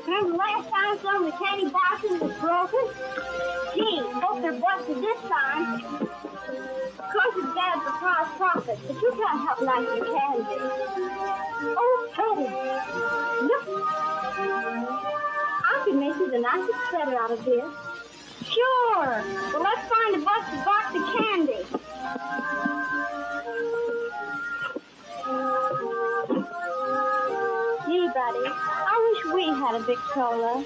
Remember last time some of the candy boxes was broken? Gee, hope they're busted this time. Of course it's bad for prize profit, but you can't help liking your candy. Oh, Eddie, look. I could make you the nicest sweater out of this. Sure. Well, let's find a busted box of candy. Gee, buddy, I wish we had a Victrola.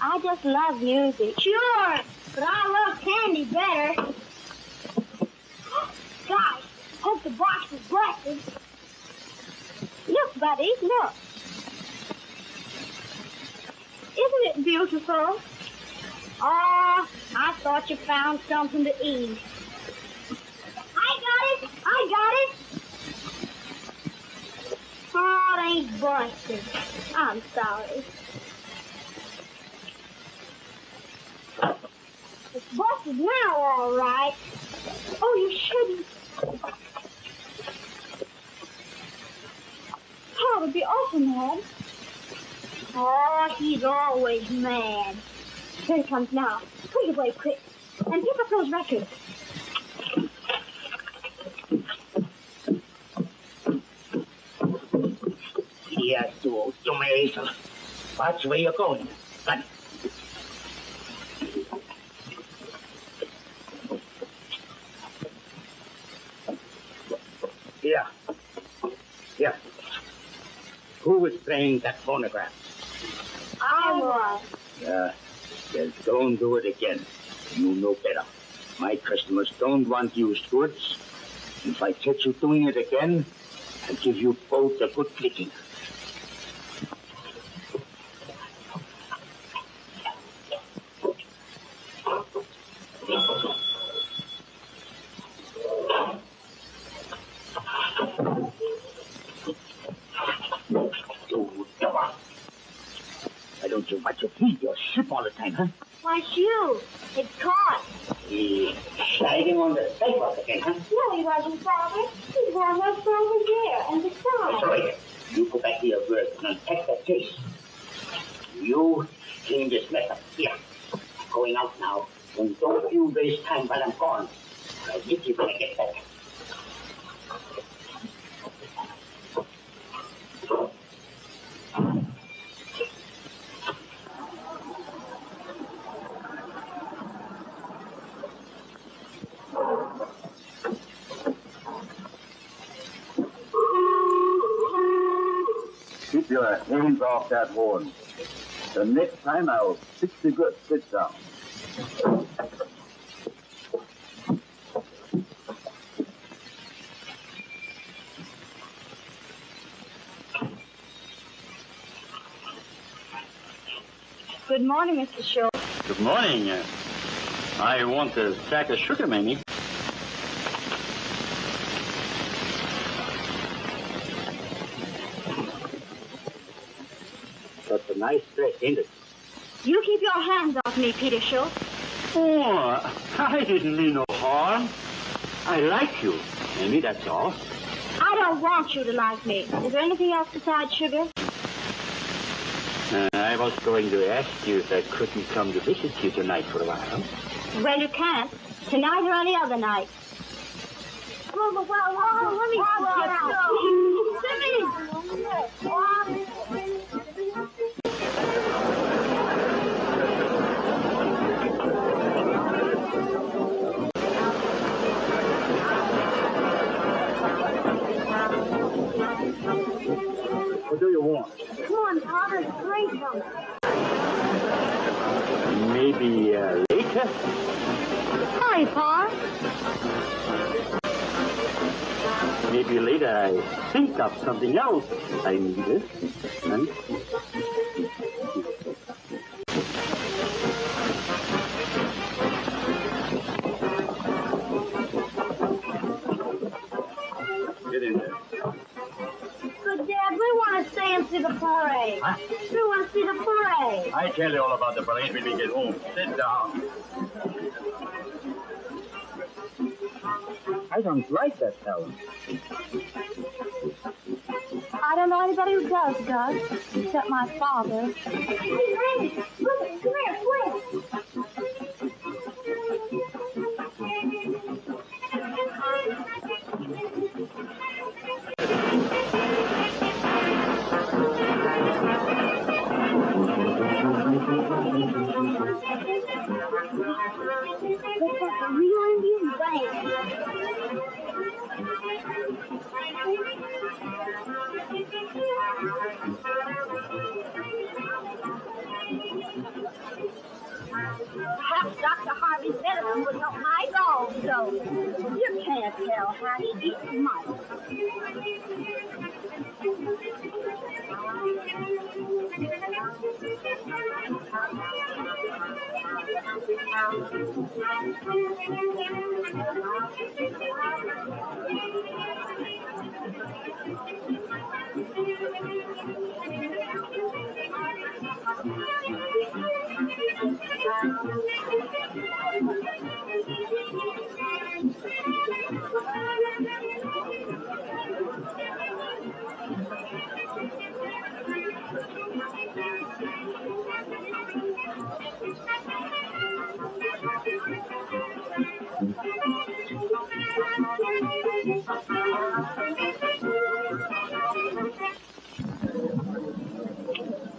I just love music. Sure, but I love candy better. Gosh, hope the box is busted. Look, buddy, look. Isn't it beautiful? Oh, I thought you found something to eat. I got it. Oh, it ain't busted. I'm sorry. It's busted now, all right. Oh, you shouldn't. Oh, would be awful mad. Oh, he's always mad. Here he comes now. Put it away quick. And pick up those records. Yes, you may. Watch where you're going. Run. Here. Here. Who was playing that phonograph? I was. Well, don't do it again. You know better. My customers don't want used goods. If I catch you doing it again, I'll give you both a good flicking. Why don't you watch your feet? You're ship all the time, huh? My shoe. It's caught. He's sliding on the sidewalk again, huh? No, he wasn't, Father. He's one left over there, and besides. That's all right. You go back to your work and unpack that case. You clean this mess up. Here. Going out now. And don't you waste time while I'm gone. I'll get you when I get back. Keep your hands off that horn. The next time I'll fix you good. Sit down. Good morning, Mr. Shaw. Good morning. I want a sack of sugar, Mamie. That's a nice dress, ain't it? You keep your hands off me, Peter Schultz. Oh, I didn't mean no harm. I like you, Mamie, that's all. I don't want you to like me. Is there anything else besides sugar? I was going to ask you if I couldn't come to visit you tonight for a while. Well, you can't. Tonight or any other night. Well, let me go. What do you want? Come on, Pa, there's a train coming. Maybe later? Hi, Pa. Maybe later I think of something else I needed. Huh? Get in there. But, Dad, we want to stay and see the parade. Huh? We want to see the parade. I tell you all about the parade when we get home. Sit down. I don't like that fellow. I don't know anybody who does, Gus, except my father. Hey, Randy, look, come here, quick. Looks like a real Indian band. Perhaps Dr. Harvey's medicine would help my gallstones. You can't tell how he eats mice.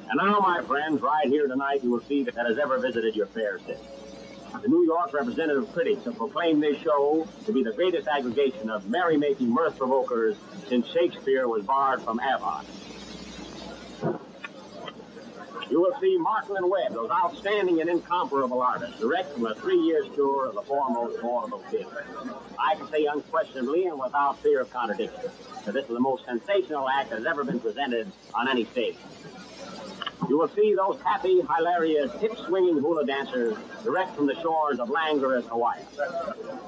And now, my friends, right here tonight, you will see that has ever visited your fair city. The New York representative critics have proclaimed this show to be the greatest aggregation of merrymaking mirth provokers since Shakespeare was barred from Avon. You will see Marshall and Webb, those outstanding and incomparable artists, direct from a 3-year tour of the foremost vaudeville theater. I can say unquestionably and without fear of contradiction that this is the most sensational act that has ever been presented on any stage. You will see those happy, hilarious, hip-swinging hula dancers direct from the shores of languorous Hawaii.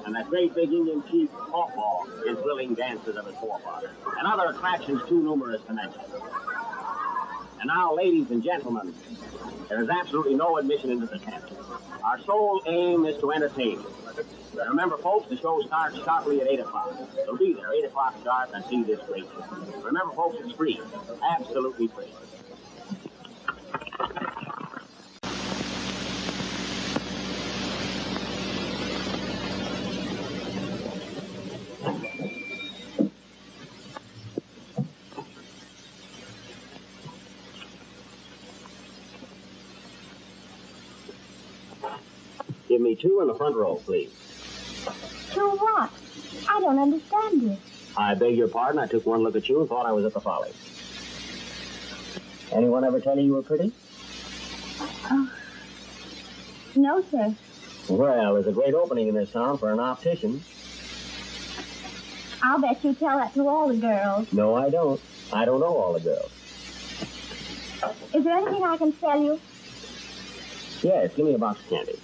And that great big Indian chief, Pawpaw, in thrilling dances of his forefathers. And other attractions too numerous to mention. And now, ladies and gentlemen, there is absolutely no admission into the tent. Our sole aim is to entertain you. And remember, folks, the show starts sharply at 8 o'clock. So be there, 8 o'clock sharp, and see this great show. Remember, folks, it's free. Absolutely free. Give me 2 in the front row, please. To what? I don't understand you. I beg your pardon. I took one look at you and thought I was at the Follies. Anyone ever tell you were pretty? Oh. No, sir. Well, there's a great opening in this town for an optician. I'll bet you tell that to all the girls. No, I don't. I don't know all the girls. Is there anything I can sell you? Yes, give me a box of candy.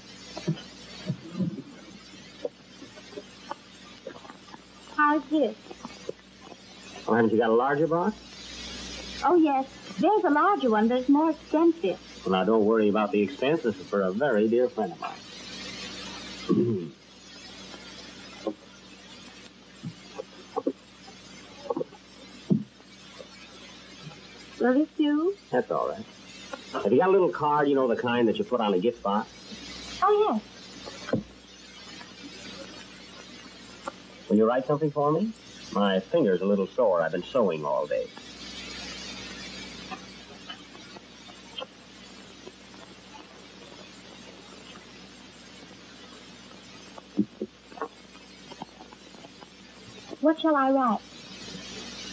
How's this? Oh, haven't you got a larger box? Oh, yes. There's a larger one, but it's more expensive. Well, now, don't worry about the expense. This is for a very dear friend of mine. Will this do? That's all right. Have you got a little card, you know, the kind that you put on a gift box? Oh, yes. Will you write something for me? My finger's a little sore. I've been sewing all day. What shall I write?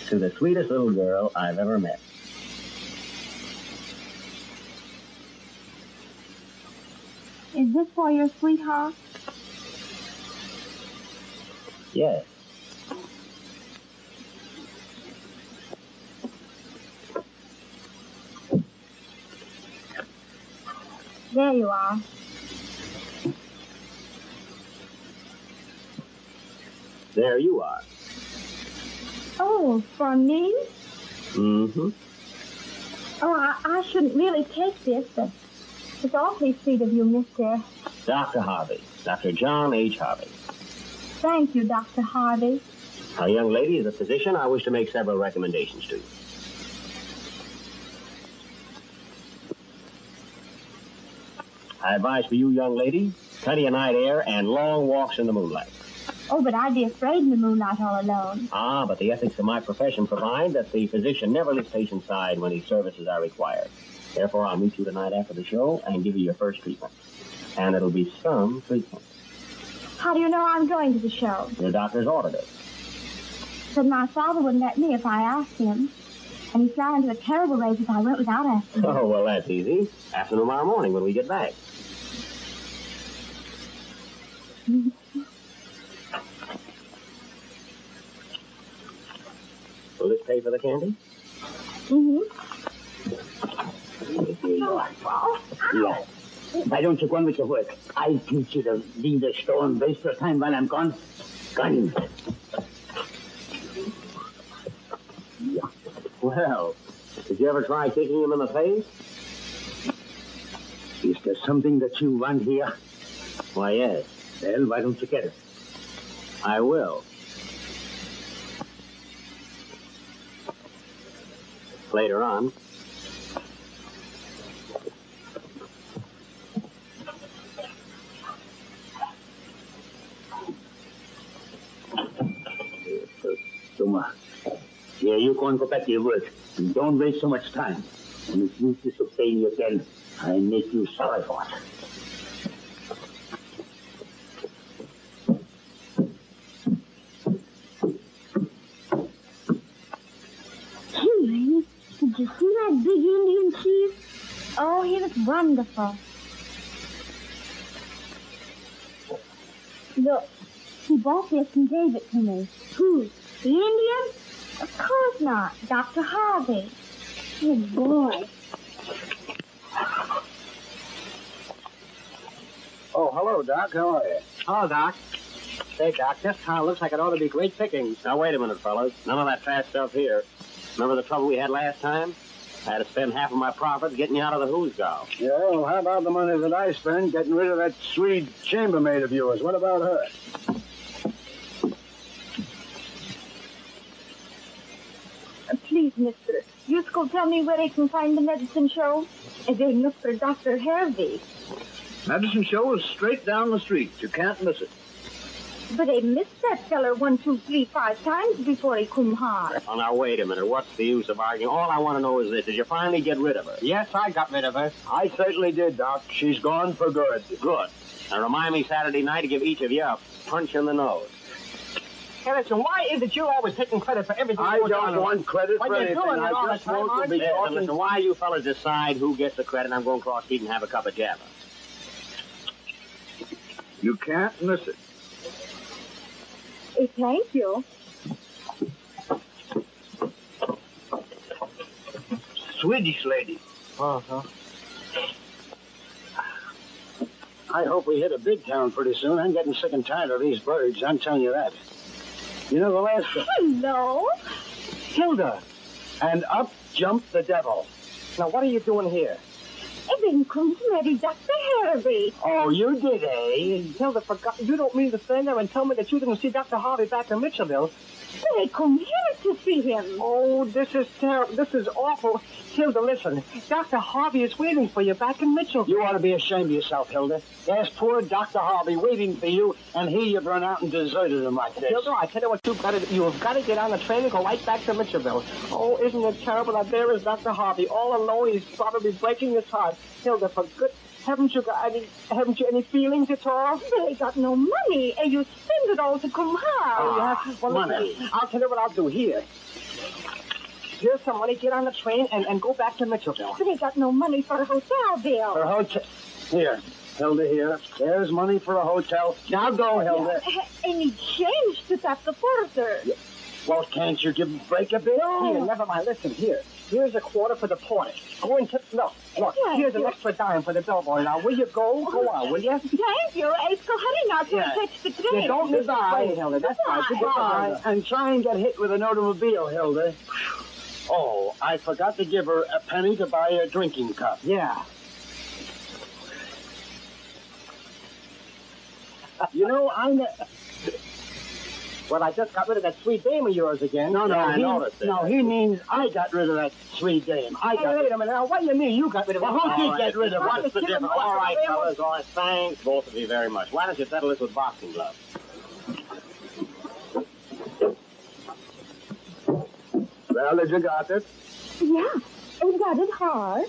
to the sweetest little girl I've ever met. Is this for your sweetheart? Yes. There you are. There you are. Oh, for me? Mm-hmm. Oh, I shouldn't really take this, but it's awfully sweet of you, Mr. Dr. Harvey. Dr. John H. Harvey. Thank you, Dr. Harvey. Now, young lady, as a physician, I wish to make several recommendations to you. I advise for you, young lady, plenty of night air and long walks in the moonlight. Oh, but I'd be afraid in the moonlight all alone. Ah, but the ethics of my profession provide that the physician never leaves patient side when his services are required. Therefore, I'll meet you tonight after the show and give you your first treatment. And it'll be some treatment. How do you know I'm going to the show? The doctor's ordered it. But my father wouldn't let me if I asked him. And he'd fly into a terrible rage if I went without asking him. Oh, well, that's easy. After tomorrow morning when we get back. Will this pay for the candy? Mm-hmm. Here you are. Yeah. Why don't you go on with your work? I'll teach you to leave the store and waste your time while I'm gone. Gone. Well, did you ever try kicking him in the face? Is there something that you want here? Why, yes. Well, why don't you get it? I will. Later on. Yeah, you go and go back to your work. And don't waste so much time. When it's used to sustain you again, I make you sorry for it. Gee, Lady, did you see that big Indian chief? Oh, he was wonderful. Look, he bought this and gave it to me. Who? The Indian? Of course not. Dr. Harvey. Good boy. Oh, hello, Doc. How are you? Hello, Doc. Say, Doc, this town looks like it ought to be great pickings. Now, wait a minute, fellas. None of that fast stuff here. Remember the trouble we had last time? I had to spend half of my profits getting you out of the hoosgow. Yeah, well, how about the money that I spent getting rid of that Swede chambermaid of yours? What about her? Please, mister, you go tell me where they can find the medicine show. And they look for Dr. Harvey. Medicine show is straight down the street. You can't miss it. But they missed that feller 1, 2, 3, 5 times before he come hard. Oh, now, wait a minute. What's the use of arguing? All I want to know is this. Did you finally get rid of her? Yes, I got rid of her. I certainly did, Doc. She's gone for good. Good. Now, remind me Saturday night to give each of you a punch in the nose. Hey, listen, why is it you always taking credit for everything? I don't want credit for you're anything. doing it all I the just time, want aren't to be you? talking. Listen, why you fellas decide who gets the credit? I'm going cross street and have a cup of java. You can't miss it. Thank you. Swedish lady. Uh-huh. I hope we hit a big town pretty soon. I'm getting sick and tired of these birds. I'm telling you that. You know, the last... Hello. Hilda. And up jumped the devil. Now, what are you doing here? Everything comes ready, Dr. Harvey. Oh, you did, eh? Hilda, forgot. You don't mean to stand there and tell me that you didn't see Dr. Harvey back in Mitchellville? They come here to see him. Oh, this is terrible. This is awful. Hilda, listen. Dr. Harvey is waiting for you back in Mitchellville. You ought to be ashamed of yourself, Hilda. There's poor Dr. Harvey waiting for you, and here you've run out and deserted him like this. Hilda, I tell you what you've got to do. You've got to get on the train and go right back to Mitchellville. Oh, isn't it terrible that there is Dr. Harvey all alone? He's probably breaking his heart. Hilda, for good... Haven't you any feelings at all? They got no money, and you spend it all to come home. Oh, yeah? Well, money. listen, I'll tell you what I'll do here. Here's some money. Get on the train and go back to Mitchellville. But he got no money for a hotel bill. For a hotel. Here, Hilda, here. There's money for a hotel. Now go, Hilda. Any change to that the porter. Well, can't you break a bill? Here, never mind. Listen, here. Here's a quarter for the porter. Go and tip. Look, here's an extra dime for the bellboy. Now, will you go? Go on, will you? Thank you. Let's go hurry now to catch the train. You don't miss the train, Hilda. That's right. Goodbye. And try and get hit with an automobile, Hilda. Oh, I forgot to give her a penny to buy a drinking cup. Yeah. You know, Well, I just got rid of that sweet dame of yours again. No, he means I got rid of that sweet dame. Wait a minute. Now, what do you mean you got rid of it? Well, who did get rid of it? What's the difference? All right, fellas. All right, thanks, both of you very much. Why don't you settle this with boxing gloves? Well, did you got it? Yeah, he got it hard.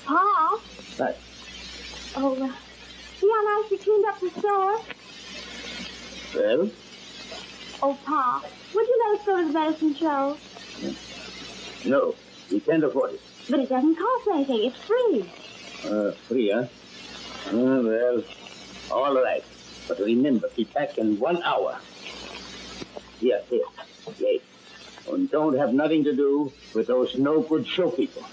Pa? Right. Oh, see how nice you cleaned up the store? Well? Oh, Pa, would you let us go to the medicine show? No, we can't afford it. But it doesn't cost anything. It's free. Free, huh? Well, all right. But remember, be back in 1 hour. Yes. And don't have nothing to do with those no-good show people.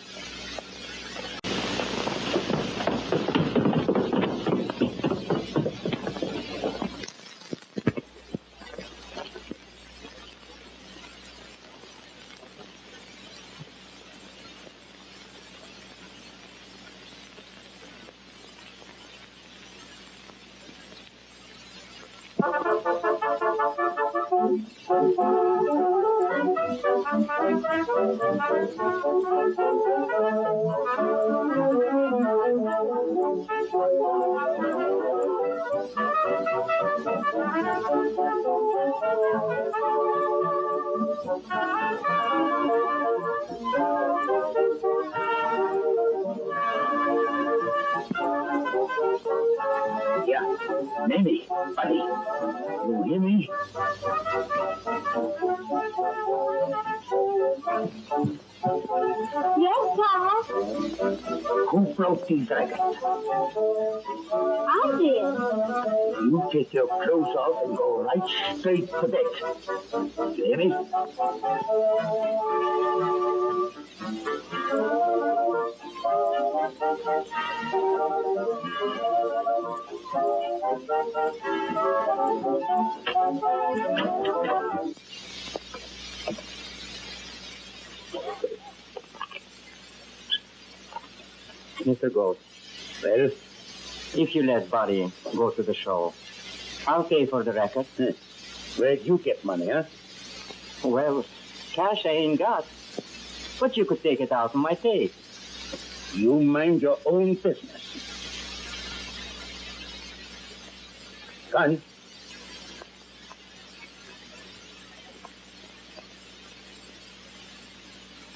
Yeah, Mamie, buddy, you hear me? Yes, Pa? Who broke these records? I did. You take your clothes off and go right straight to bed. You hear me? Mr. Ghost, Well? if you let Buddy go to the show, I'll pay for the record. Where'd you get money, huh? Well, cash I ain't got, but you could take it out of my pay. You mind your own business. Gun.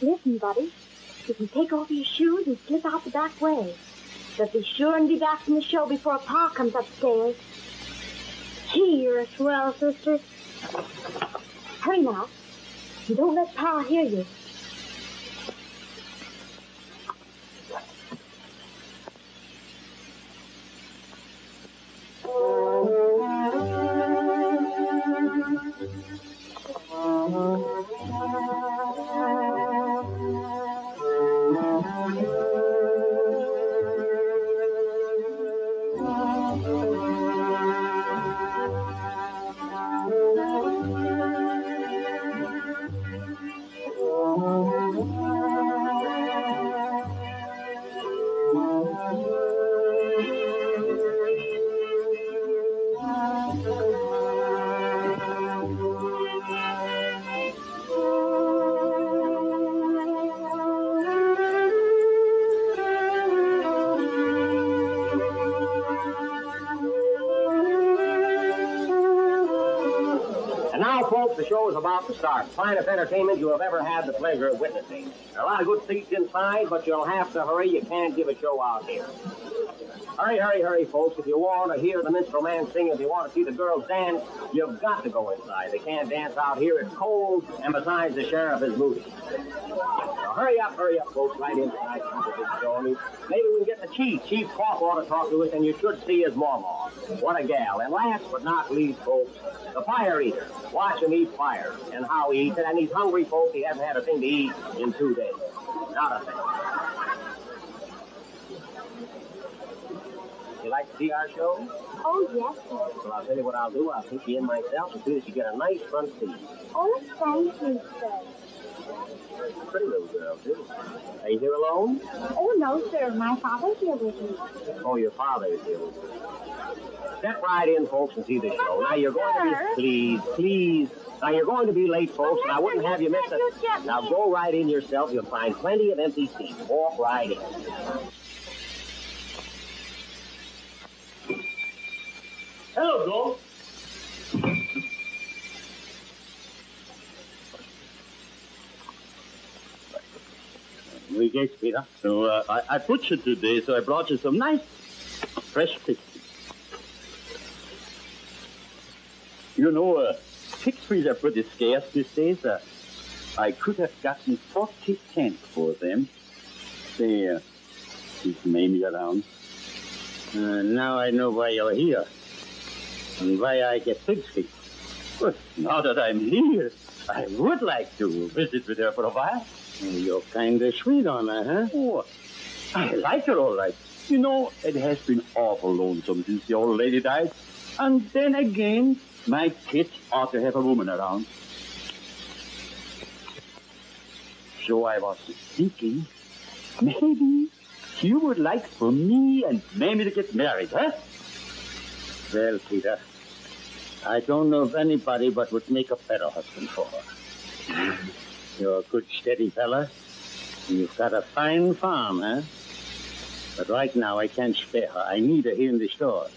Listen, buddy. You can take off your shoes and slip out the back way. But be sure and be back from the show before Pa comes upstairs. Gee, you're a swell, sister. Hurry now. And don't let Pa hear you. Now, folks, the show is about to start. Finest entertainment you have ever had the pleasure of witnessing. There are a lot of good seats inside, but you'll have to hurry. You can't give a show out here. Hurry, hurry, hurry, folks. If you want to hear the minstrel man sing, if you want to see the girls dance, you've got to go inside. They can't dance out here. It's cold, and besides, the sheriff is moody. So hurry up, folks, right inside. Maybe we can get the chief. Chief Cough ought to talk to us, and you should see his mama. What a gal. And last but not least, folks, the fire eater. Watch him eat fire and how he eats it. And he's hungry, folks. He hasn't had a thing to eat in 2 days. Not a thing. You like to see our show? Oh, yes, sir. Well, I'll tell you what I'll do. I'll take you in myself as soon as you get a nice front seat. Oh, thank you, sir. Pretty little girl, too. Are you here alone? Oh, no, sir. My father's here with me. Oh, your father is here with you. Step right in, folks, and see the show. Now, you're going to be... Please. Now, you're going to be late, folks, and I wouldn't have you miss it. Now, go right in yourself. You'll find plenty of empty seats. Walk right in. Hello, Joe. We get Peter. So, I butchered today, so I brought you some nice, fresh pigs. You know, pig feet are pretty scarce these days. I could have gotten 40 cents for them. There, keep Mamie around. Now I know why you're here. And why I get pig's feet. Well, now that I'm here, I would like to visit with her for a while. You're kind of sweet on her, huh? Oh, I like her all right. You know, it has been awful lonesome since the old lady died. And then again, my kids ought to have a woman around. So I was thinking, maybe you would like for me and Mamie to get married, huh? Well, Peter, I don't know of anybody but would make a better husband for her. You're a good, steady fella. And you've got a fine farm, huh? But right now, I can't spare her. I need her here in the store.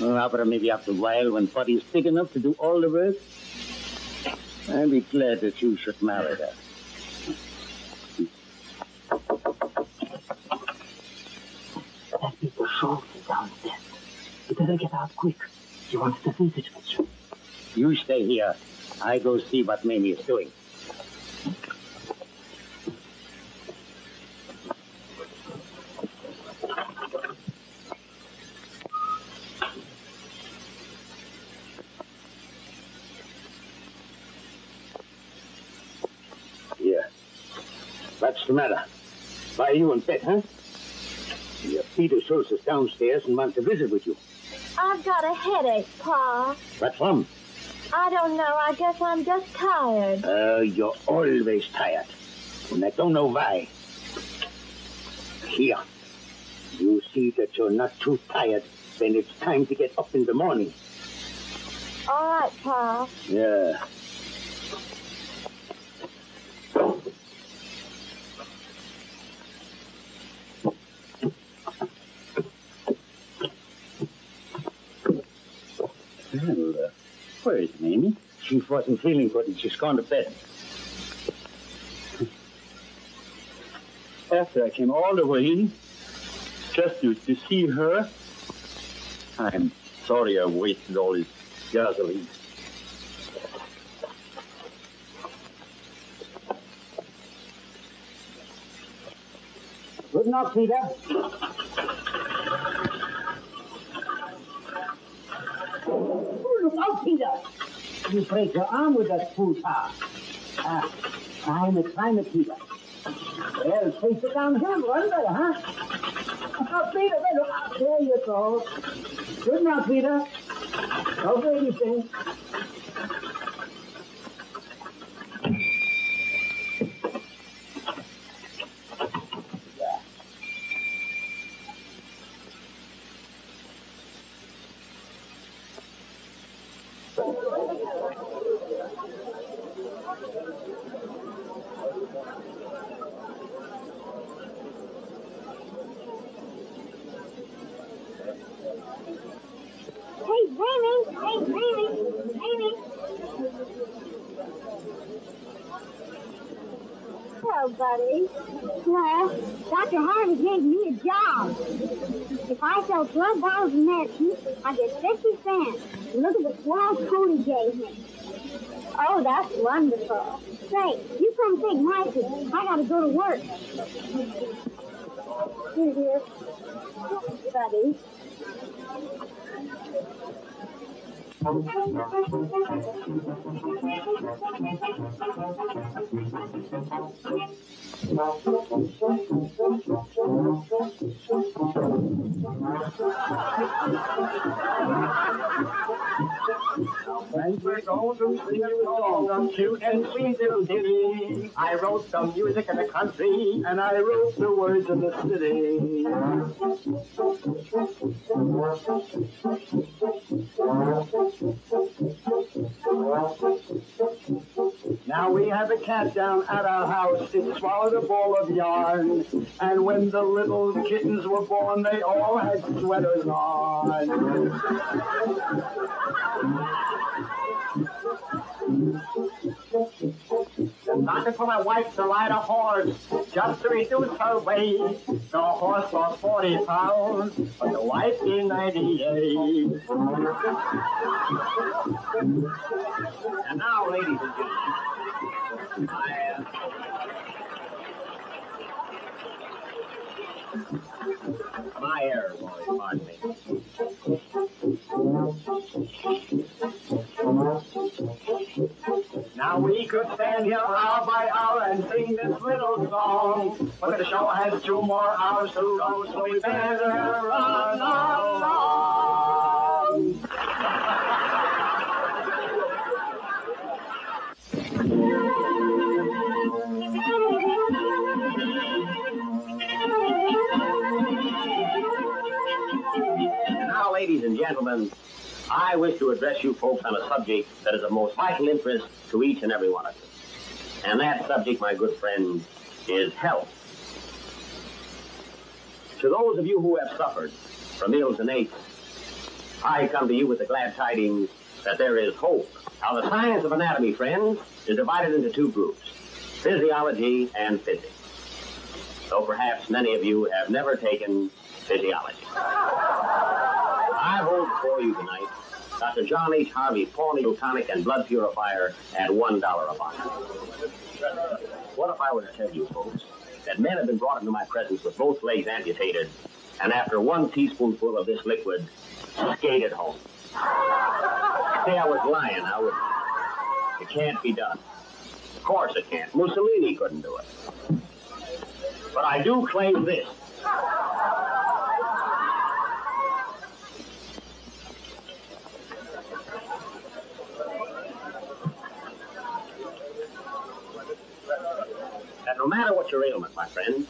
Well, but maybe after a while, when Buddy's big enough to do all the work, I'll be glad that you should marry her. That people saw me downstairs. You better get out quick. She wants to visit with you. You stay here. I go see what Mamie is doing. Yeah. What's the matter? Why are you in bed, huh? Your Peter Schultz is downstairs and wants to visit with you. I've got a headache, Pa. What from? I don't know. I guess I'm just tired. You're always tired. And I don't know why. Here. You see that you're not too tired when it's time to get up in the morning. All right, Pa. Yeah. Well, where is Mamie? She wasn't feeling good and she's gone to bed. After I came all the way just to see her, I'm sorry I wasted all this gasoline. Good enough, Peter. Look out, Peter. You break your arm with that fool car. Climb it, Peter. Well, face it downhill, run there, huh? Oh, Peter, look out. There you go. Good now, Peter. Don't do anything. Hello, buddy. Well, Dr. Harvey gave me a job. If I sell 12 bottles of medicine, I get 50 cents. Look at the swell coat he gave me. Oh, that's wonderful. Say, you come take my seat. I gotta go to work. Here, dear. Buddy. And we're going to sing a song of cute and sweet little ditty. I wrote some music in the country, and I wrote the words in the city. Now we have a cat down at our house. It swallowed a ball of yarn. And when the little kittens were born, they all had sweaters on. Looking for my wife to ride a horse, just to reduce her weight. The horse lost 40 pounds, but the wife gained 98. And now, ladies and gentlemen, my error, boys, pardon me. Now we could stand here hour by hour and sing this little song, but the show has 2 more hours to go, so we better run along. Now, ladies and gentlemen, I wish to address you folks on a subject that is of most vital interest to each and every one of you. And that subject, my good friend, is health. To those of you who have suffered from ills and aches, I come to you with the glad tidings that there is hope. Now, the science of anatomy, friends, is divided into 2 groups, physiology and physics. Though perhaps many of you have never taken physiology. I hold before you tonight Dr. John H. Harvey Pawnee Tonic and Blood Purifier at $1 a bottle. What if I were to tell you, folks, that men have been brought into my presence with both legs amputated, and after 1 teaspoonful of this liquid, skated home? Say I was lying, I would. It can't be done. Of course it can't. Mussolini couldn't do it. But I do claim this. That no matter what your ailment, my friend,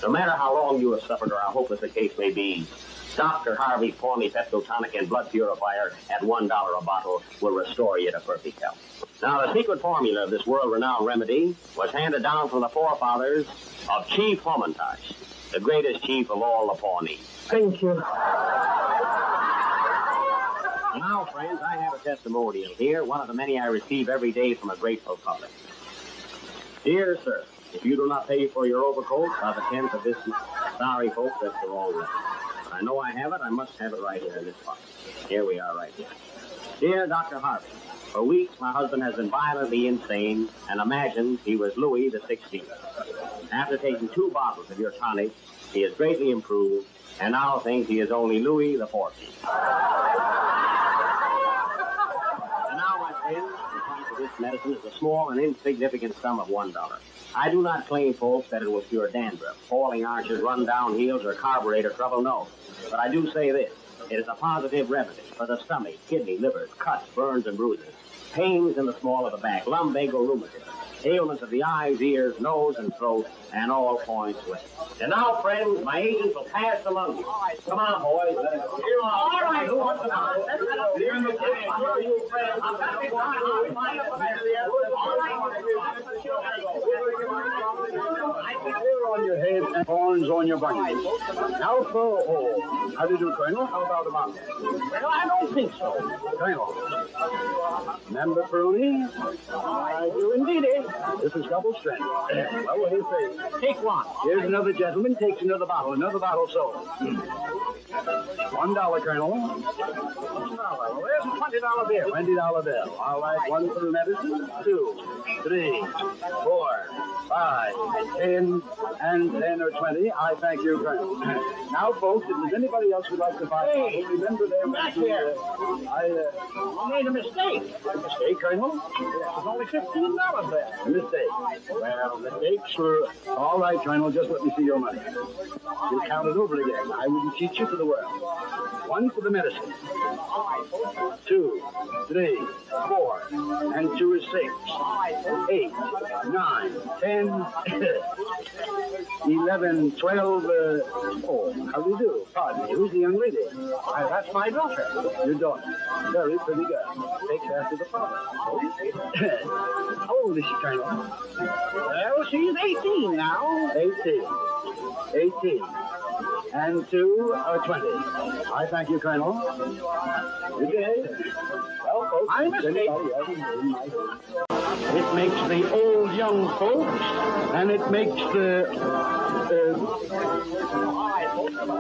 no matter how long you have suffered or how hopeless the case may be, Dr. Harvey Pawnee Pepto-Tonic and Blood Purifier at $1 a bottle will restore you to perfect health. Now, the secret formula of this world-renowned remedy was handed down from the forefathers of Chief Homantosh, the greatest chief of all the Pawnees. Thank you. Now, friends, I have a testimonial here, one of the many I receive every day from a grateful public. Dear sir, if you do not pay for your overcoat by the 10th of this month, sorry, folks, that's the wrong one. I know I have it. I must have it right here in this box. Here we are right here. Dear Dr. Harvey, for weeks my husband has been violently insane and imagined he was Louis the 16th. After taking 2 bottles of your tonic, he has greatly improved and now thinks he is only Louis the 14th. And now, my friends, the price of this medicine is a small and insignificant sum of $1. I do not claim, folks, that it was pure dandruff, falling arches, run-down heels, or carburetor trouble, no. But I do say this. It is a positive remedy for the stomach, kidney, liver, cuts, burns, and bruises, pains in the small of the back, lumbago rheumatism, ailments of the eyes, ears, nose, and throat, and all points with. And now, friends, my agents will pass along you. All right, come on, boys. Let us go. All right, who wants to go? Here in the city. You friends. I've got this time. I'll find a Hair on your head and horns on your bunions. Now for a hole. How do you do, Colonel? How about the bottle? Well, I don't think so. Colonel. Member Pruny? I do indeed. This is double strength. Well, what do you say? Take one. Here's another gentleman, takes another bottle sold. $1, Colonel. Well, there's a $20 bill. $20 bill. All right, one for the medicine, 2, 3, 4, 5, 10, and 10 or 20. I thank you, Colonel. Now, folks, if there's anybody else who'd like to buy Hey, remember their back here. I made a mistake. mistake, Colonel? There's only $15 there. A mistake. Well, mistakes were all right, Colonel. Just let me see your money. We'll count it over again. I wouldn't cheat you for the world. 1 for the medicine. 2, 3, 4, and 2 is 6. 8, 9, 10, 11, 12. Oh, how do you do? Pardon me. Who's the young lady? Why, that's my daughter. Your daughter. Very pretty girl. Takes after the father. How old is she, Colonel? Well, she's 18 now. 18. 18. And 2 are 20. I thank you, Colonel. Good day. Well, folks, My mistake. it makes the old young folks, and it makes the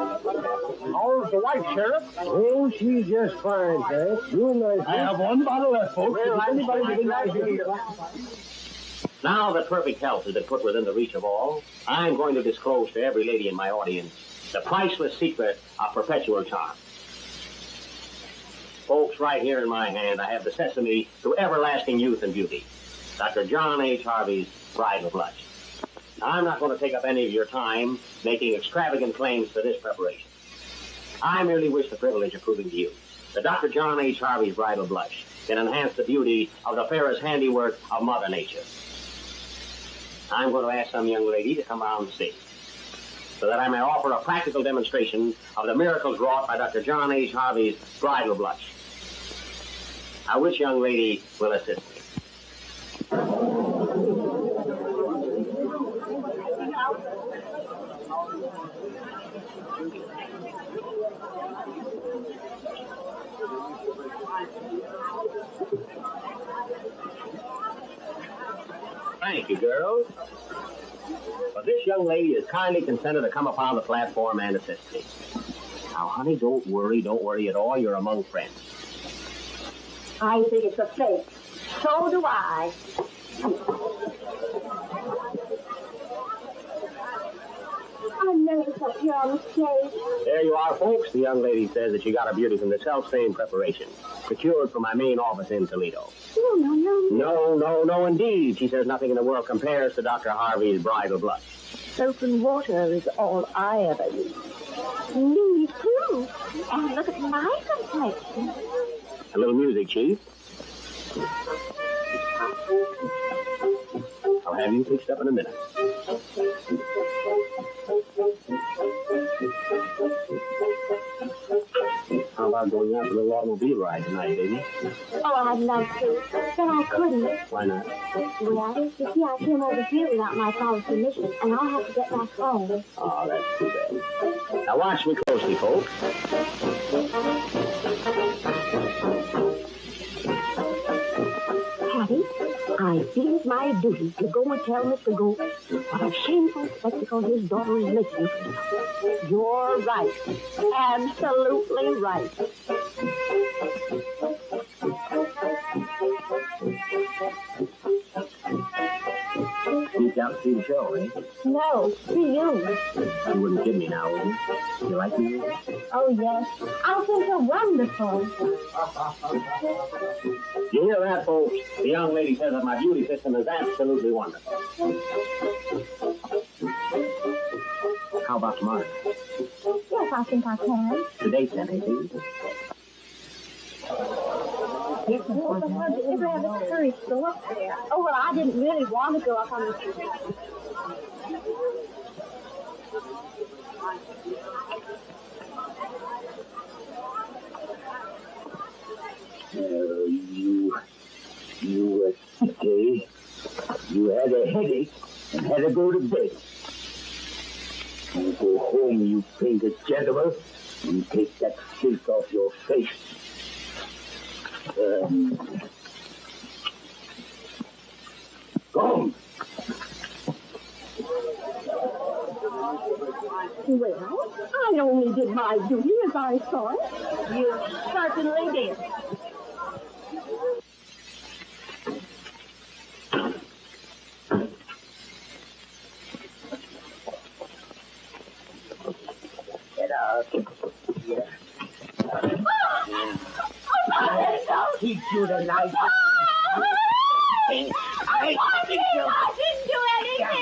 How's the wife, Sheriff? Oh, she's just fine, Sheriff. You and nice. I have 1 bottle left, folks. Well, If anybody I'm would glad like to to hear Now that perfect health has been put within the reach of all, I'm going to disclose to every lady in my audience the priceless secret of perpetual charm. Folks, right here in my hand, I have the sesame to everlasting youth and beauty. Dr. John H. Harvey's Bridal Blush. Now, I'm not going to take up any of your time making extravagant claims to this preparation. I merely wish the privilege of proving to you that Dr. John H. Harvey's Bridal Blush can enhance the beauty of the fairest handiwork of Mother Nature. I'm going to ask some young lady to come around the stage so that I may offer a practical demonstration of the miracles wrought by Dr. John H. Harvey's Bridal Blush. Now, which young lady will assist me? Thank you, girls. But this young lady has kindly consented to come upon the platform and assist me. Now, honey, don't worry at all. You're among friends. I think it's a fake. So do I. I'm nervous up here on the stage. There you are, folks. The young lady says that she got her beauty from the self-same preparation, procured from my main office in Toledo. No, indeed. She says nothing in the world compares to Dr. Harvey's Bridal Blush. Soap and water is all I ever use. Me too. And look at my complexion. A little music, Chief. I'll have you fixed up in a minute. How about going out for a little automobile ride tonight, baby? Oh, I'd love to, but I couldn't. Why not? Well, you see, I came over here without my father's permission, and I'll have to get back home. Oh, that's too bad. Now watch me closely, folks. Patty, I feel it's my duty to go and tell Mr. Goat what a shameful spectacle his daughter is making. You're right. Absolutely right. Sneaked out to see the show, eh? No, to you. You wouldn't kid me now, would you? You like me? Oh, yes. I think you're wonderful. You hear that, folks? The young lady says that my beauty system is absolutely wonderful. How about tomorrow? Yes, I think I can. The date, then, please. Yes, but how'd you ever have the courage to go up there? Oh, well, I didn't really want to go up on the street. You were sick, eh? You had a headache, and Better go to bed. And go home, you painted gentleman, and take that filth off your face. Go home. Well, I only did my duty as I saw it. You certainly did. Get out. Yeah. I'll teach you the life. I didn't do anything.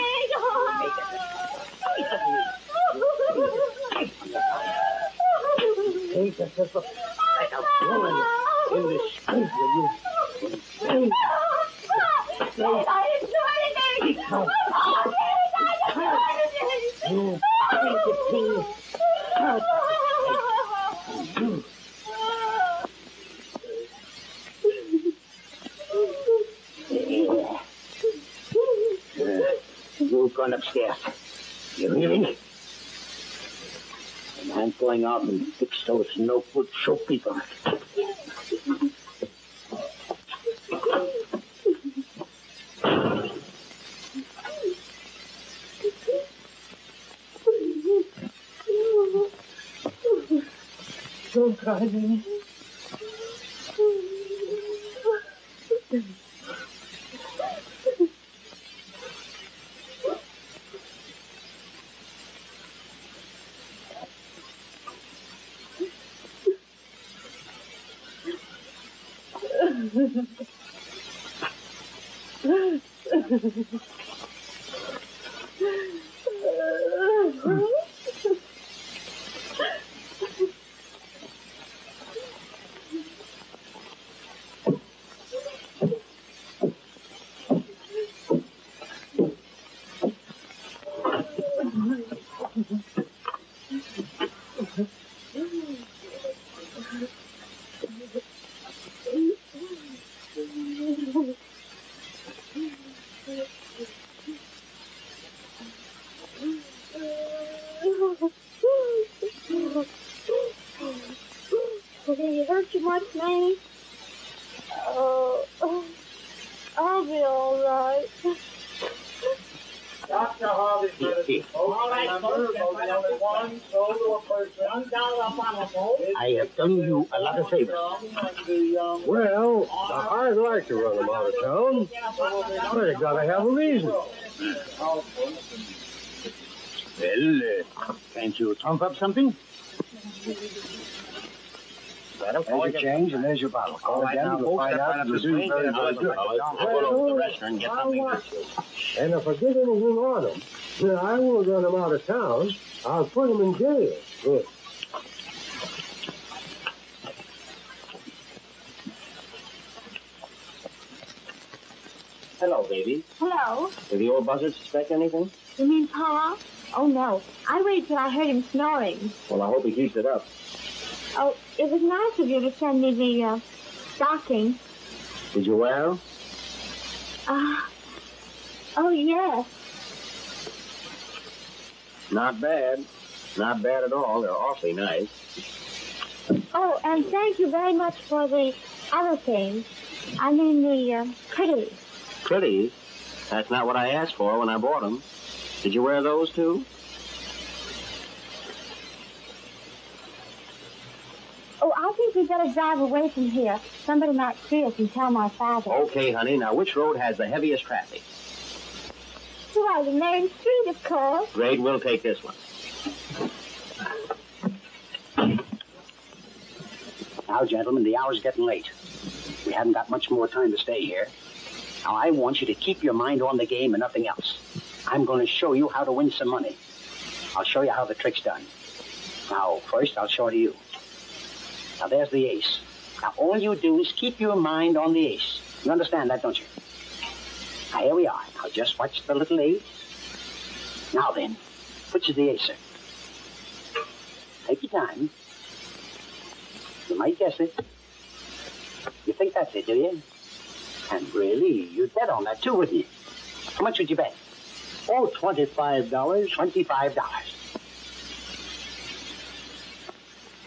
Take yourself up like a woman in the street with you. I didn't do anything. You think the king out. You've gone upstairs. You hear me? And I'm going out and fix those no good show people. Don't cry, baby. Did he hurt you much, Manny? I'll be all right. Dr. Harvey's medicine. All right, folks, only one sold to a person. I have done you a lot of favors. Well, I'd like to run them out of town, but you gotta have a reason. Well, can't you trump up something? There's your change and there's your bottle. All right, now, folks, step right up to the swing. I'll go over to the restaurant and get something to do. And if I get anything on them, then I won't run them out of town. I'll put them in jail. Good. Hello, baby. Hello? Did the old buzzard suspect anything? You mean Pa? Oh, no. I waited till I heard him snoring. Well, I hope he keeps it up. Oh, it was nice of you to send me the stocking. Did you wear them? Oh, yes. Not bad. Not bad at all. They're awfully nice. Oh, and thank you very much for the other things. I mean the pretties. Pretty. That's not what I asked for when I bought them. Did you wear those, too? Oh, I think we'd better drive away from here. Somebody might see us and tell my father. Okay, honey. Now, which road has the heaviest traffic? Why, the main street, of course. Great, we'll take this one. Now, gentlemen, the hour's getting late. We haven't got much more time to stay here. Now, I want you to keep your mind on the game and nothing else. I'm going to show you how to win some money. I'll show you how the trick's done. Now, first, I'll show it to you. Now, there's the ace. Now, all you do is keep your mind on the ace. You understand that, don't you? Now, here we are. Now, just watch the little ace. Now, then, which is the ace, sir? Take your time. You might guess it. You think that's it, do you? And really, you'd bet on that, too, wouldn't you? How much would you bet? Oh, $25. $25.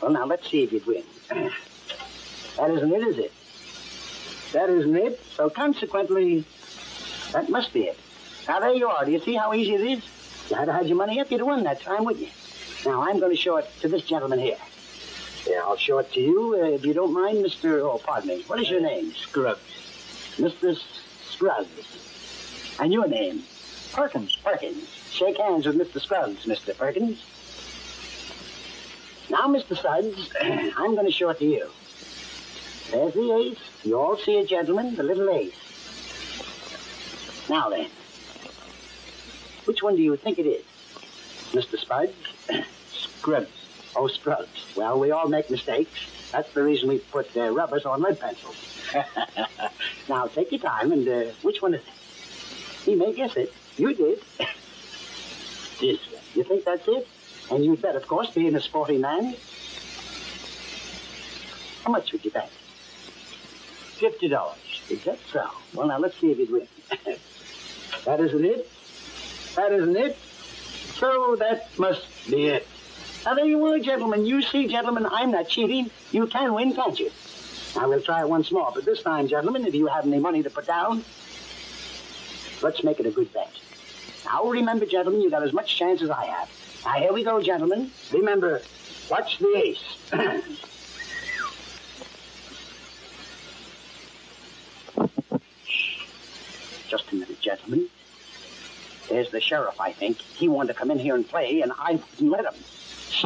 Well, now, let's see if you'd win. That isn't it, is it? That isn't it. So, consequently, that must be it. Now, there you are. Do you see how easy it is? You had to have your money up. You'd have won that time, wouldn't you? Now, I'm going to show it to this gentleman here. Yeah, I'll show it to you, if you don't mind, Mr. Oh, pardon me. What is your name? Scrubs. Mr. Scruggs. And your name? Perkins. Perkins. Shake hands with Mr. Scruggs, Mr. Perkins. Now, Mr. Suggs, I'm going to show it to you. There's the ace. You all see a gentleman, the little ace. Now then, which one do you think it is? Mr. Spuds? Scrubs. Oh, Scruggs. Well, we all make mistakes. That's the reason we put rubbers on lead pencils. Now, take your time, and which one is it? He may guess it. You did. This one. You think that's it? And you'd bet, of course, being a sporty man. How much would you bet? $50. Is that so? Well, now, let's see if you'd win. That isn't it. That isn't it. So that must be it. Now, there you were, gentlemen. You see, gentlemen, I'm not cheating. You can win, can't you? Now, we'll try it once more. But this time, gentlemen, if you have any money to put down, let's make it a good bet. Now, remember, gentlemen, you got as much chance as I have. Now, here we go, gentlemen. Remember, watch the ace. Just a minute, gentlemen. There's the sheriff, I think. He wanted to come in here and play, and I wouldn't let him.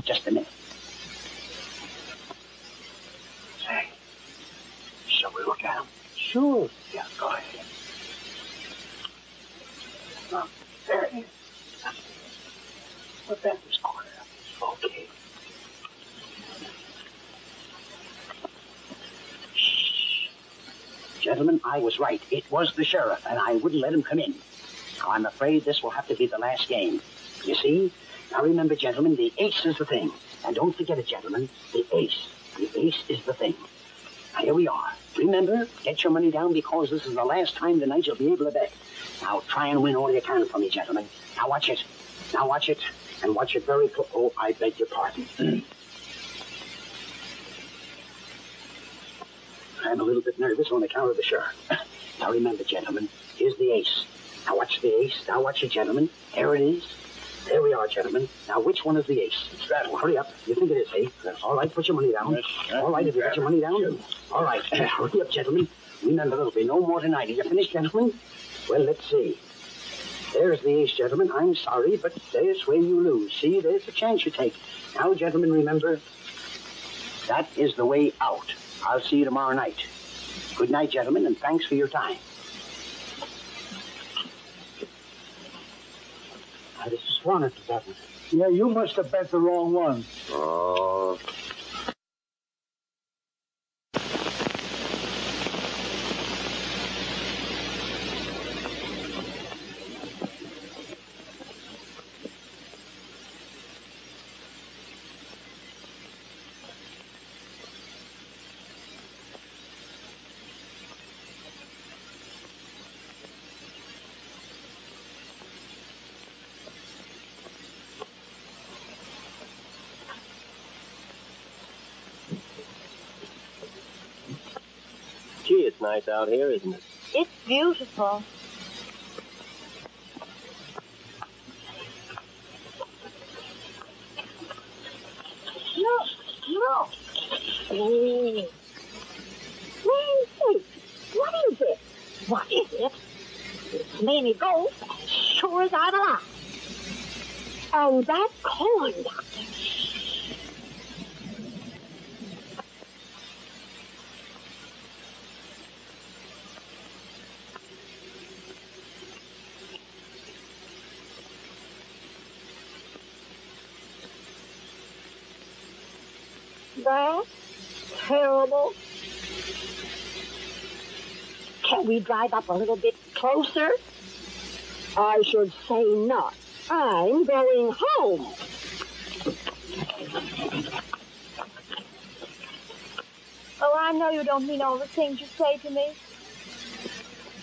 Just a minute. Say, shall we look at him? Sure. Yeah, go ahead. There it is. Put that in this corner. Okay. Shh. Gentlemen, I was right. It was the sheriff, and I wouldn't let him come in. Now, I'm afraid this will have to be the last game. You see? Now, remember, gentlemen, the ace is the thing. And don't forget it, gentlemen, the ace. The ace is the thing. Now, here we are. Remember, get your money down because this is the last time tonight you'll be able to bet. Now, try and win all you can for me, gentlemen. Now, watch it. Now, watch it. And watch it very close. Oh, I beg your pardon. I'm a little bit nervous on account of the sheriff. Now, remember, gentlemen, here's the ace. Now, watch the ace. Now, watch it, gentlemen. There it is. There we are, gentlemen. Now, which one is the ace? It's that one. Hurry up. You think it is, eh? All right, put your money down. All right, if you put your money down. All right. Hurry up, gentlemen. Remember, there'll be no more tonight. Are you finished, gentlemen? Well, let's see. There's the ace, gentlemen. I'm sorry, but there's where you lose. See, there's the chance you take. Now, gentlemen, remember, that is the way out. I'll see you tomorrow night. Good night, gentlemen, and thanks for your time. I just wanted to bet with it. Yeah, you must have bet the wrong one. Oh. Gee, it's nice out here, isn't it? It's beautiful. Look. Hey, what is it? What is it? It's Mamie Gold, as sure as I'm alive. And that corn, Doctor. That's terrible. Can we drive up a little bit closer? I should say not. I'm going home. Oh, I know you don't mean all the things you say to me,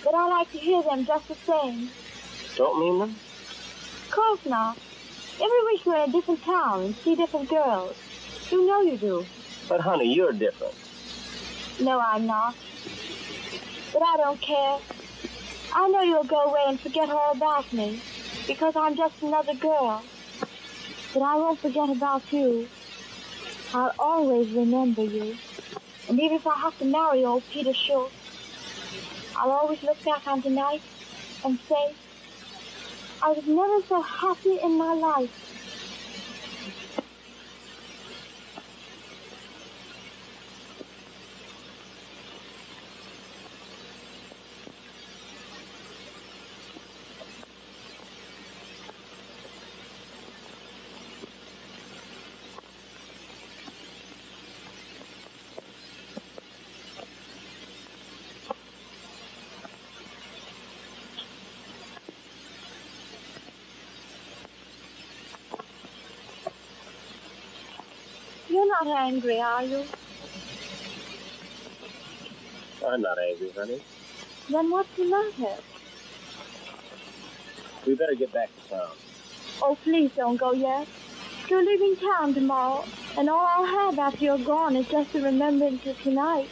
but I like to hear them just the same. Don't mean them? course not. Every week we're in a different town and see different girls. You know you do. But, honey, you're different. No, I'm not. But I don't care. I know you'll go away and forget all about me, because I'm just another girl. But I won't forget about you. I'll always remember you. And even if I have to marry old Peter Schultz, I'll always look back on tonight and say, I was never so happy in my life. You're not angry, are you? I'm not angry, honey. Then what's the matter? We better get back to town. Oh, please don't go yet. You're leaving town tomorrow, and all I'll have after you're gone is just a remembrance of tonight.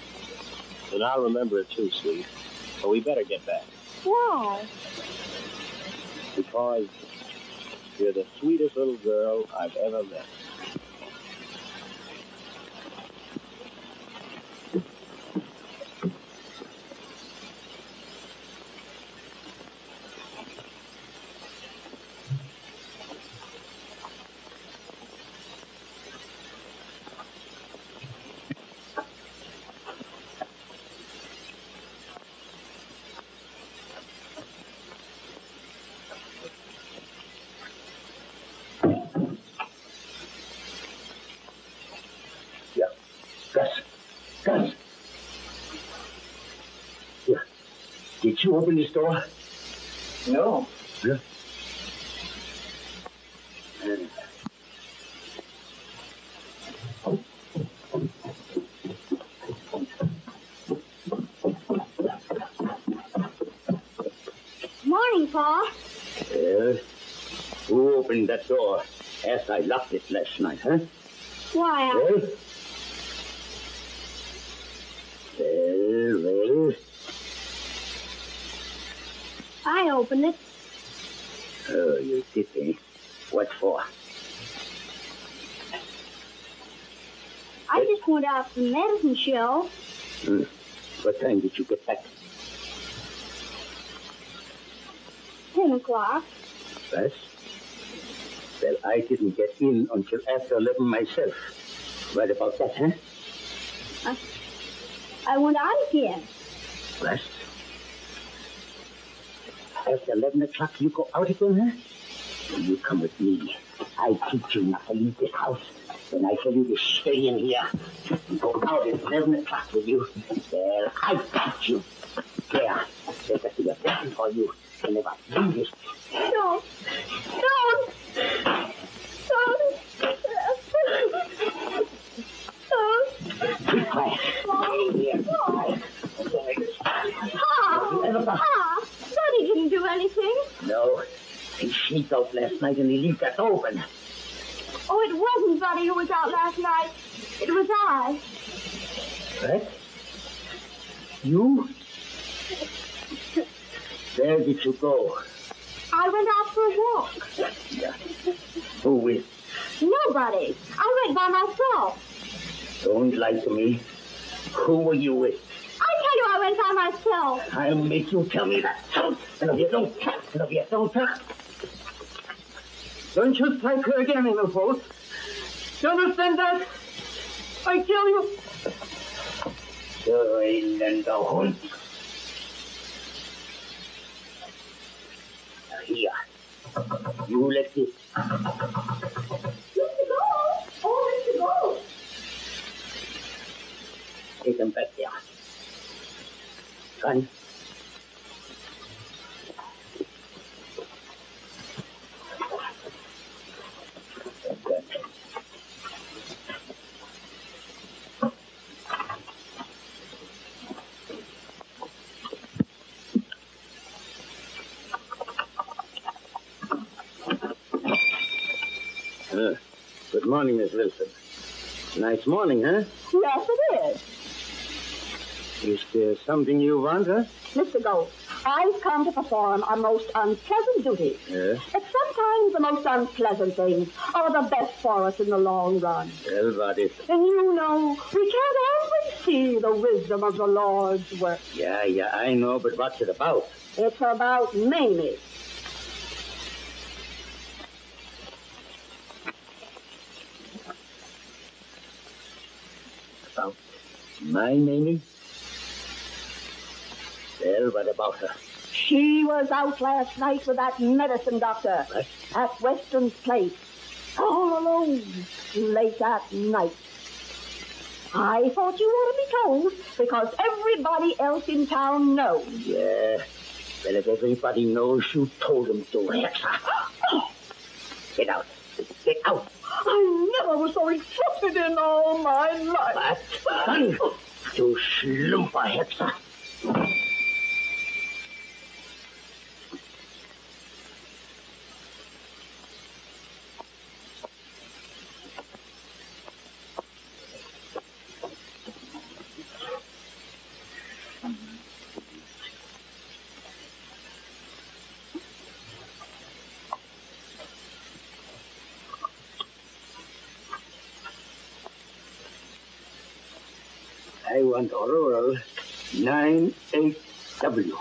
And I'll remember it too, sweet. But we better get back. Why? Because you're the sweetest little girl I've ever met. Gus. Here. Did you open this door? No. Yeah. Morning, Pa. Well, who opened that door after I locked it last night, huh? Why, Well. I opened it. Oh, you did, eh? What for? I just went out for the medicine show. What time did you get back? 10 o'clock. Yes? Well, I didn't get in until after 11 myself. What about that, huh? I went out again. What? After 11 o'clock, you go out again, huh? You come with me. I teach you not to leave this house. When I tell you to stay in here, go out at 11 o'clock with you. Well, I got you. There, there's a blessing for you. And if I leave this... Don't. Be quiet. Here. Pa, Sonny didn't do anything. No, he sneaked out last night and he left that open. Oh, it wasn't Buddy who was out last night. It was I. What? You? Where did you go? I went out for a walk. Yeah. Who with? Nobody. I went by myself. Don't lie to me. Who were you with? I tell you I went by myself. I'll make you tell me that. And if you don't talk. Don't you strike her again, little folks. Do you understand that? I tell you. Surrender, Hund. Here. You let this. Mr. Gold. Oh, Mr. Gold. Take them back there. Son. morning, Miss Wilson. Nice morning, huh? Yes, it is. Is there something you want, huh? Mr. Gold, I've come to perform a most unpleasant duty. Yes? But sometimes the most unpleasant things are the best for us in the long run. Well, what is it? And you know, we can't always see the wisdom of the Lord's work. Yeah, I know, but what's it about? It's about Mamie. About my Mamie? Well, what about her? She was out last night with that medicine doctor What? at Weston's place, all alone, late at night. I thought you ought to be told because everybody else in town knows. Yeah. Well, if everybody knows you told them to, Hexa. Get out. Get out. I never was so exhausted in all my life. What? Son, you slumper, Hexa. I want Aurora 98W.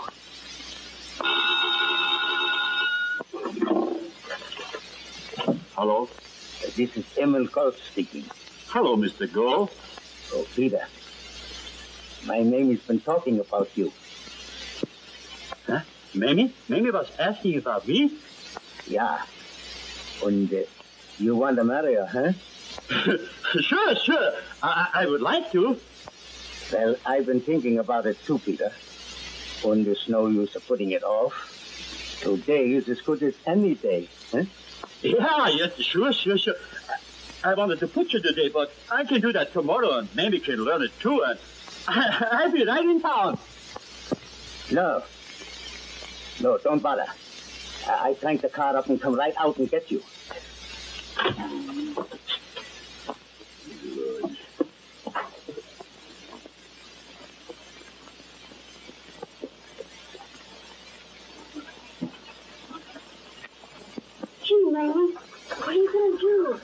Hello? This is Emil Colt speaking. Hello, Mr. Gold. Oh, Peter. My name has been talking about you. Huh? Mamie? Mamie was asking about me? Yeah. And you want to marry her, huh? Sure. I would like to. Well, I've been thinking about it too, Peter. And there's no use of putting it off. Today is as good as any day, huh? Yeah, yes, sure. I wanted to put you today, but I can do that tomorrow, and Mamie can learn it too, and I'll be right in town. No, don't bother. I crank the car up and come right out and get you. Gee, Mamie, what are you going to do?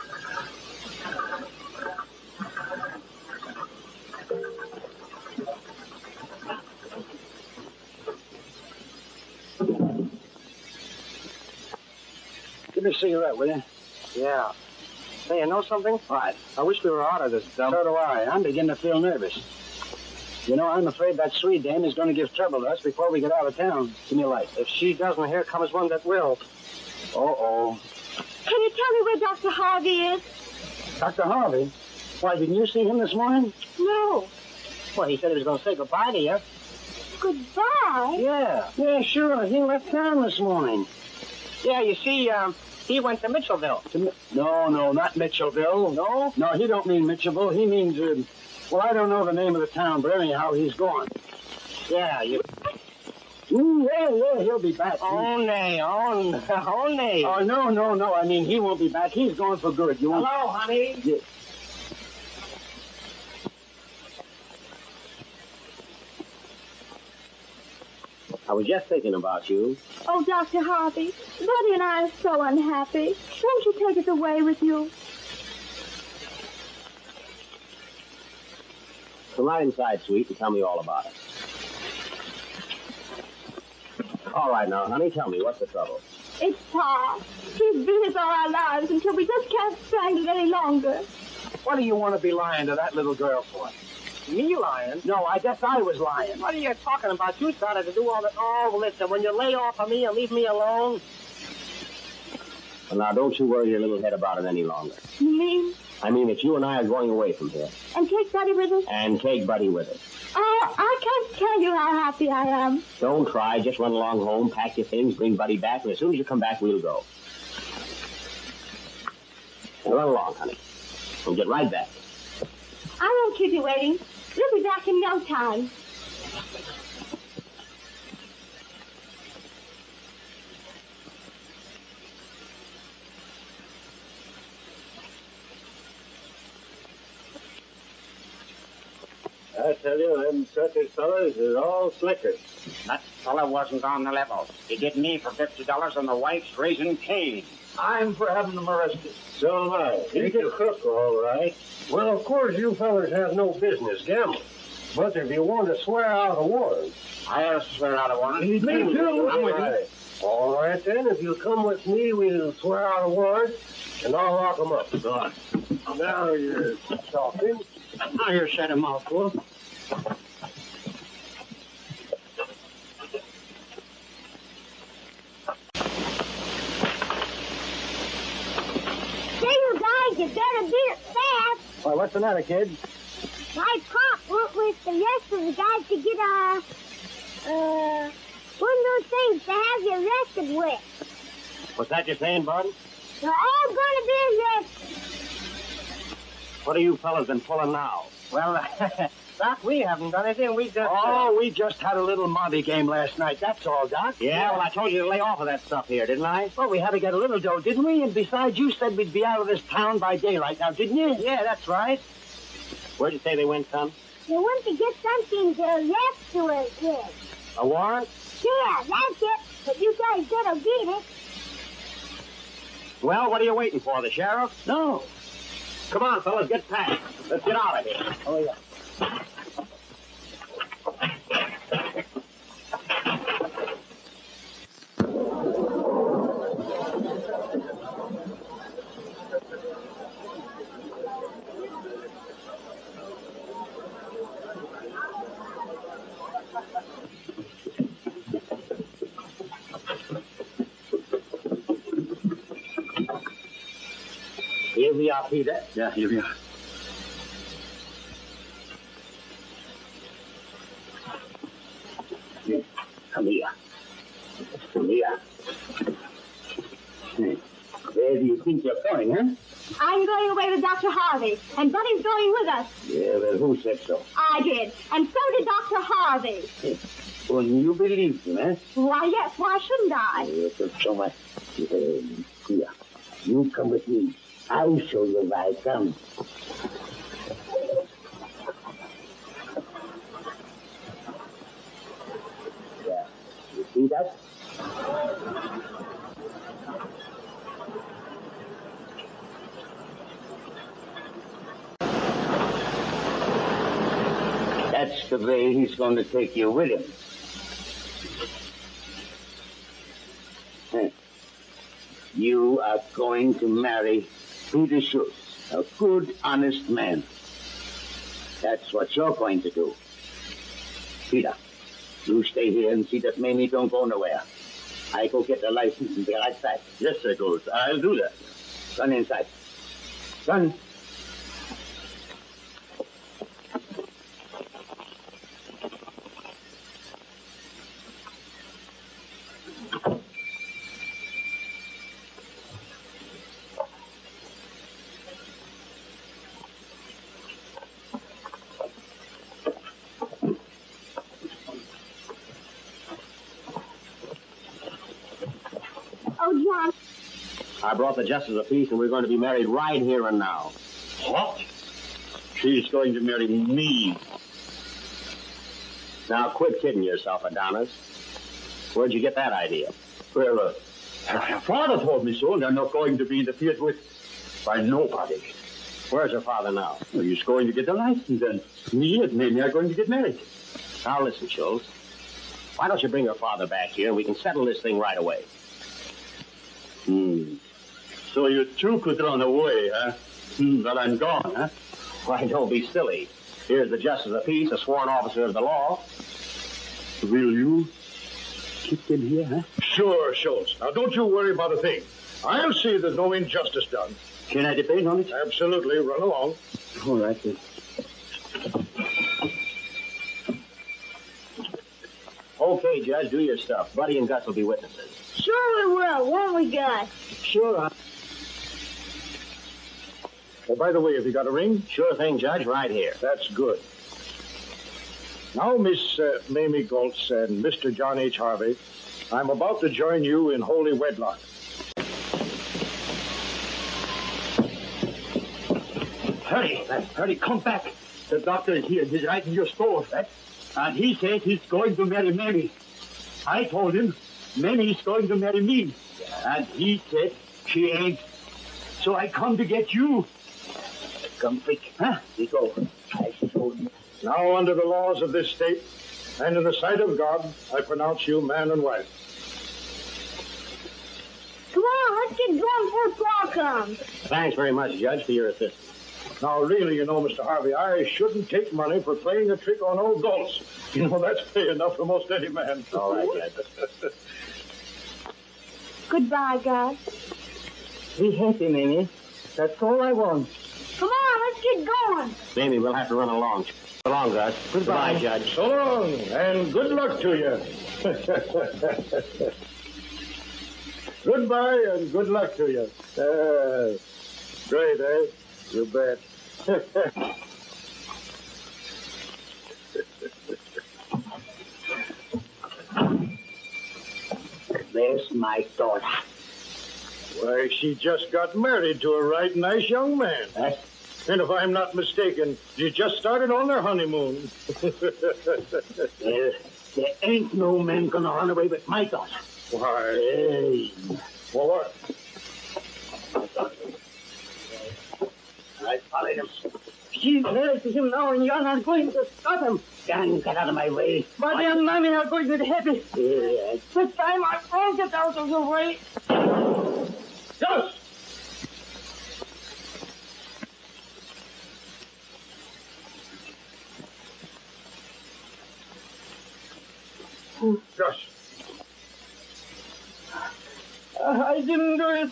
Give me a cigarette, will you? Yeah. Hey, you know something? What? I wish we were out of this dump. So do I. I'm beginning to feel nervous. You know, I'm afraid that Swede dame is going to give trouble to us before we get out of town. Give me a light. If she doesn't, here comes one that will. Uh-oh. Can you tell me where Dr. Harvey is? Dr. Harvey? Why, didn't you see him this morning? No. Well, he said he was going to say goodbye to you. Goodbye? Yeah, sure. He left town this morning. Yeah, you see, he went to Mitchellville. No, not Mitchellville. No? No, he don't mean Mitchellville. He means, well, I don't know the name of the town, but anyhow, he's gone. Yeah, you... Yeah, he'll be back. Oh, nay. Oh, no. I mean, he won't be back. He's gone for good. You won't... Hello, honey. Yeah. I was just thinking about you. Oh, Dr. Harvey, Buddy and I are so unhappy. Won't you take us away with you? Come right inside, sweet, and tell me all about it. All right, now, honey, tell me, what's the trouble? It's Pa. He's beat us all our lives until we just can't stand it any longer. What do you want to be lying to that little girl for? Me lying? No, I guess I was lying. What are you talking about? You started to do all that. Oh, listen, when you lay off of me and leave me alone. Well, now, don't you worry your little head about it any longer. You mean? I mean that you and I are going away from here. And take Buddy with us? And take Buddy with us. Oh, I can't tell you how happy I am. Don't try. Just run along home, pack your things, bring Buddy back, and as soon as you come back, we'll go. Now, run along, honey. We'll get right back. I won't keep you waiting. We'll be back in no time. I tell you, them circus fellas is all slickers. That fella wasn't on the level. He did me for $50 and the wife's raising Cain. I'm for having them arrested. So am I. He's a crook, all right. Well, of course, you fellas have no business gambling. But if you want to swear out a warrant... I'll swear out a warrant. Me too. I'm with you. All right, then. If you'll come with me, we'll swear out a warrant, and I'll lock them up. Go on. Now you're talking. Now you're shut a mouthful. Say, you guys, you better beat it fast. Why, what's the matter, kid? My pop went with the rest of the guys to get one of those things to have you arrested with. What's that you're saying, Bud? They're all going to be arrested. What are you fellas been pulling now? Well, Doc, we haven't done anything. We just... Oh, we just had a little Monty game last night. That's all, Doc. Yeah, well, I told you to lay off of that stuff here, didn't I? Well, we had to get a little dough, didn't we? And besides, you said we'd be out of this town by daylight now, didn't you? Yeah, that's right. Where'd you say they went, son? They want to get something to arrest to us with. A warrant? Yeah, that's it. But you guys better beat it. Well, what are you waiting for, the sheriff? No. Come on, fellas, get packed. Let's get out of here. Oh, yeah. Here we are, Peter. Yeah, here we are. Come here. Come here. Where do you think you're going, huh? I'm going away with Dr. Harvey, and Buddy's going with us. Yeah, well, who said so? I did, and so did Dr. Harvey. Well, you believe him, eh? Why, yes, why shouldn't I? You're so much. Here, you come with me. I'll show you why I come. Yeah, you see that? That's the way he's going to take you with him. You are going to marry Peter Schultz, a good, honest man. That's what you're going to do. Peter, you stay here and see that Mamie don't go nowhere. I go get the license and be right back. Yes, sir, Gold. I'll do that. Run inside. Run. Oh, John. I brought the justice of peace, and we're going to be married right here and now. What? She's going to marry me. Now, quit kidding yourself, Adonis. Where'd you get that idea? Well, her father told me so, and I'm not going to be interfered with by nobody. Where's her father now? Well, he's going to get the license, and me and Mamie are going to get married. Now, listen, Schultz. Why don't you bring her father back here, and we can settle this thing right away? So you two could run away, huh? But I'm gone, huh? Why, don't be silly. Here's the justice of peace, a sworn officer of the law. Will you keep them here, huh? Sure, Schultz. Now, don't you worry about a thing. I'll see there's no injustice done. Can I depend on it? Absolutely. Run along. All right, then. Okay, Judge, do your stuff. Buddy and Gus will be witnesses. Sure we will, won't we, Gus? Sure. Oh, by the way, have you got a ring? Sure thing, Judge, right here. That's good. Now, Miss Mamie Goltz and Mr. John H. Harvey, I'm about to join you in holy wedlock. Hurry, come back. The doctor is here. He's right in your store. And he says he's going to marry Mammy. I told him Mammy's going to marry me. And he said she ain't. So I come to get you. Come quick. Huh? We go. I told you. Now, under the laws of this state, and in the sight of God, I pronounce you man and wife. Come on, let's get going before Paul comes. Thanks very much, Judge, for your assistance. Now, really, you know, Mr. Harvey, I shouldn't take money for playing a trick on old dolls. You know, that's pay enough for most any man. All right, Judge. Goodbye, guys. Be happy, Mamie. That's all I want. Come on, let's get going. Mamie, we'll have to run along. So long, Gus. Goodbye, Judge. So long, and good luck to you. Goodbye, and good luck to you. Great, eh? You bet. There's my daughter. Why, she just got married to a right nice young man. And if I'm not mistaken, she just started on their honeymoon. There ain't no man gonna run away with my daughter. Why? Hey. Well, what? I followed him. She's married to him now, and you're not going to stop him. Gang, get out of my way. But then Mammy are going to be happy. Yeah. This time I won't get out of your way. Gus! Gus. I didn't do it.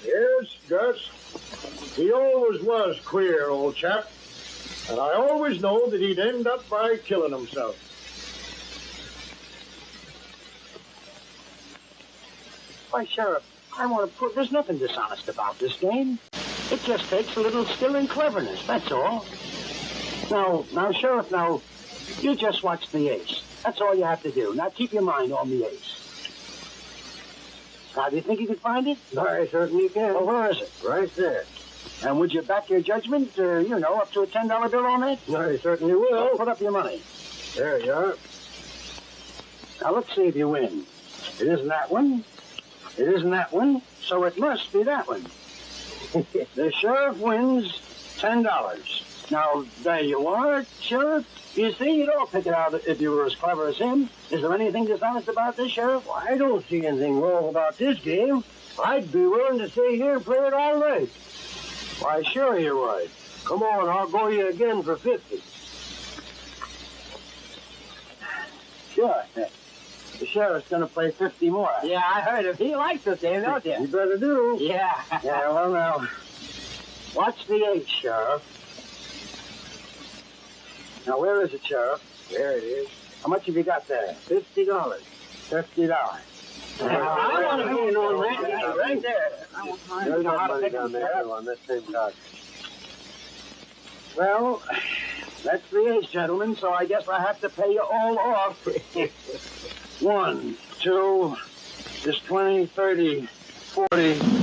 Yes, Gus. He always was queer, old chap. And I always know that he'd end up by killing himself. Why, Sheriff, I want to prove there's nothing dishonest about this game. It just takes a little skill and cleverness, that's all. Now, Sheriff, you just watch the ace. That's all you have to do. Now, keep your mind on the ace. Now, do you think you could find it? I certainly can. Well, where is it? Right there. And would you back your judgment, up to a $10 bill on it? I certainly will. Well, put up your money. There you are. Now, let's see if you win. It isn't that one. It isn't that one, so it must be that one. The sheriff wins $10. Now, there you are, Sheriff. You see, you'd all pick it out if you were as clever as him. Is there anything dishonest about this, Sheriff? Well, I don't see anything wrong about this game. I'd be willing to stay here and play it all night. Why, sure you would. Come on, I'll go you again for 50. Sure. The sheriff's going to play 50 more. Yeah, I heard it. He likes this game, don't you? You better do. Yeah. Yeah, well, now, watch the ace, Sheriff. Now, where is it, Sheriff? There it is. How much have you got there? $50. $50. I want to be on that. Right there. There's no money down there on this same card. Well, that's the ace, gentlemen, so I guess I have to pay you all off. 1, 2, just 20, 30, 40.